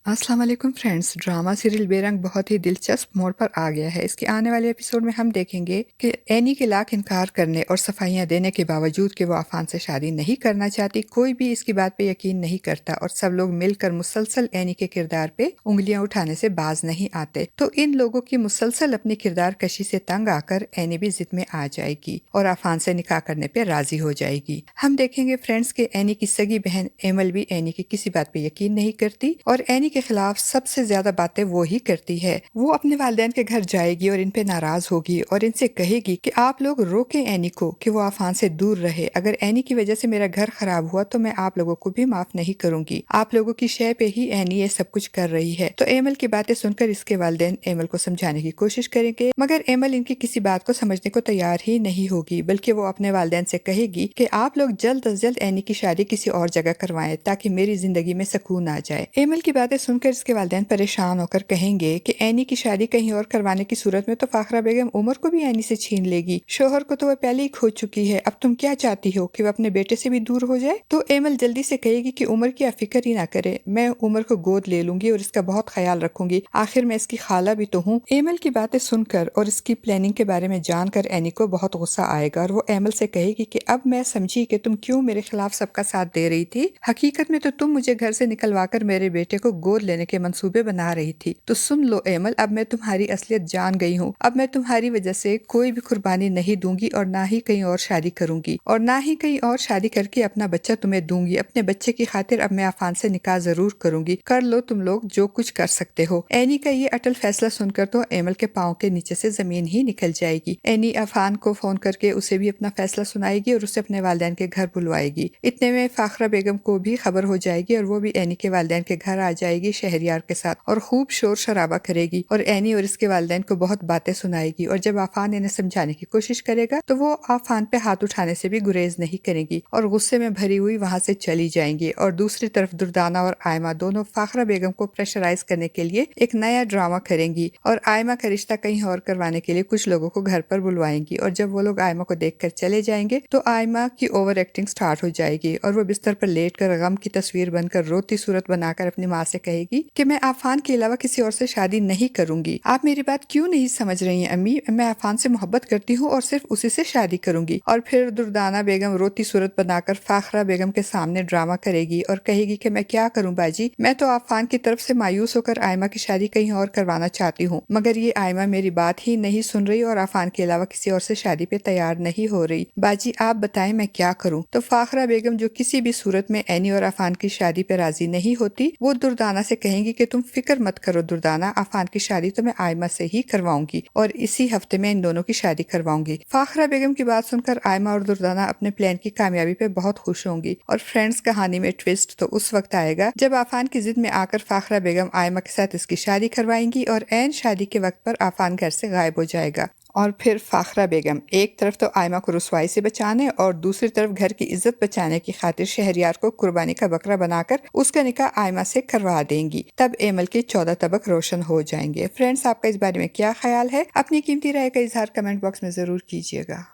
अस्सलाम वालेकुम friends. Drama serial बेरंग बहुत ही दिलचस्प मोड़ पर आ गया है। इसके आने वाले एपिसोड में हम देखेंगे कि एनी के लाख इनकार करने और सफाइयां देने के बावजूद कि वो अफान से शादी नहीं करना चाहती, कोई भी इसकी बात पे यकीन नहीं करता और सब लोग मिलकर मुसलसल एनी के किरदार पे उंगलियां उठाने से बाज नहीं आते। तो इन लोगों की मुसलसल अपनी किरदार कशी से तंग आकर एनी भी जिद में आ जाएगी और अफान से निकाह करने पे राजी हो जाएगी। हम देखेंगे फ्रेंड्स के एनी की सगी बहन एमल भी एनी की किसी बात पे यकीन नहीं करती और एनी के खिलाफ सबसे ज्यादा बातें वो ही करती है। वो अपने वालिदैन के घर जाएगी और इन पे नाराज होगी और इनसे कहेगी कि आप लोग रोके एनी को कि वो अफान से दूर रहे। अगर एनी की वजह से मेरा घर खराब हुआ तो मैं आप लोगों को भी माफ नहीं करूंगी। आप लोगों की शय पे ही एनी ये सब कुछ कर रही है। तो एमल की बातें सुनकर इसके वालिदैन एमल को समझाने की कोशिश करेंगे, मगर एमल इनकी किसी बात को समझने को तैयार ही नहीं होगी, बल्कि वो अपने वालिदैन से कहेगी कि आप लोग जल्द अज जल्द एनी की शादी किसी और जगह करवाएं ताकि मेरी जिंदगी में सुकून आ जाए। एमल की बातें सुनकर इसके वालिदैन परेशान होकर कहेंगे कि एनी की शादी कहीं और करवाने की सूरत में तो फाखरा बेगम उमर को भी एनी से छीन लेगी। शोहर को तो वह पहले ही खो चुकी है, अब तुम क्या चाहती हो कि वह अपने बेटे से भी दूर हो जाए? तो एमल जल्दी से कहेगी कि उमर की आप फिक्र ही ना करे, मैं उमर को गोद ले लूंगी और इसका बहुत ख्याल रखूंगी, आखिर मैं इसकी खाला भी तो हूँ। एमल की बातें सुनकर और इसकी प्लानिंग के बारे में जानकर एनी को बहुत गुस्सा आएगा और वो एमल से कहेगी कि अब मैं समझी कि तुम क्यों मेरे खिलाफ सबका साथ दे रही थी। हकीकत में तो तुम मुझे घर से निकलवा कर मेरे बेटे को गोद लेने के मंसूबे बना रही थी। तो सुन लो एमल, अब मैं तुम्हारी असलियत जान गई हूँ। अब मैं तुम्हारी वजह से कोई भी कुर्बानी नहीं दूंगी और ना ही कहीं और शादी करूंगी और ना ही कहीं और शादी करके अपना बच्चा तुम्हें दूंगी। अपने बच्चे की खातिर अब मैं अफान से निकाह जरूर करूंगी। कर लो तुम लोग जो कुछ कर सकते हो। एनी का ये अटल फैसला सुनकर तो एमल के पाँव के नीचे से जमीन ही निकल जाएगी। एनी अफान को फोन करके उसे भी अपना फैसला सुनाएगी और उसे अपने वालिदैन के घर बुलवाएगी। इतने में फाखरा बेगम को भी खबर हो जाएगी और वो भी एनी के वालिदैन के घर आ जाएगी शहरियार के साथ और खूब शोर शराबा करेगी और एनी और इसके वालिदैन को बहुत बातें सुनाएगी। और जब आफान इन्हें समझाने की कोशिश करेगा तो वो आफान पे हाथ उठाने से भी गुरेज नहीं करेगी और गुस्से में भरी हुई वहां से चली जाएंगी। और दूसरी तरफ दुर्दाना और आयमा दोनों फाखरा बेगम को प्रेशराइज करने के लिए एक नया ड्रामा करेंगी और आयमा का रिश्ता कहीं और करवाने के लिए कुछ लोगों को घर पर बुलवाएंगी। और जब वो लोग आयमा को देखकर चले जाएंगे तो आयमा की ओवर एक्टिंग स्टार्ट हो जाएगी और वो बिस्तर पर लेटकर गम की तस्वीर बनकर रोती सूरत बनाकर अपनी माँ से कहेगी कि मैं आफान के अलावा किसी और से शादी नहीं करूंगी। आप मेरी बात क्यों नहीं समझ रही हैं अम्मी? मैं आफान से मोहब्बत करती हूँ और सिर्फ उसी से शादी करूंगी। और फिर दुर्दाना बेगम रोती सूरत बनाकर फाखरा बेगम के सामने ड्रामा करेगी और कहेगी कि मैं क्या करूं बाजी, मैं तो आफान की तरफ से मायूस होकर आयमा की शादी कहीं और करवाना चाहती हूँ, मगर ये आयमा मेरी बात ही नहीं सुन रही और आफान के अलावा किसी और से शादी पे तैयार नहीं हो रही। बाजी आप बताएं मैं क्या करूं? तो फाखरा बेगम जो किसी भी सूरत में एनी और आफान की शादी पे राजी नहीं होती, वो दुर्दाना से कहेंगी कि तुम फिक्र मत करो दुर्दाना, आफान की शादी तो मैं आयमा से ही करवाऊंगी और इसी हफ्ते में इन दोनों की शादी करवाऊंगी। फाखरा बेगम की बात सुनकर आयमा और दुर्दाना अपने प्लान की कामयाबी पे बहुत खुश होंगी। और फ्रेंड्स कहानी में ट्विस्ट तो उस वक्त आएगा जब आफान की जिद में आकर फाखरा बेगम आयमा के साथ इसकी शादी करवाएंगी और ऐन शादी के वक्त पर आफान घर से गायब हो जाएगा। और फिर फाखरा बेगम एक तरफ तो आयमा को रुसवाई से बचाने और दूसरी तरफ घर की इज्जत बचाने की खातिर शहरियार को कुर्बानी का बकरा बनाकर उसका निकाह आयमा से करवा देंगी। तब एमल के 14 तबक रोशन हो जाएंगे। फ्रेंड्स, आपका इस बारे में क्या ख्याल है? अपनी कीमती राय का इजहार कमेंट बॉक्स में जरूर कीजिएगा।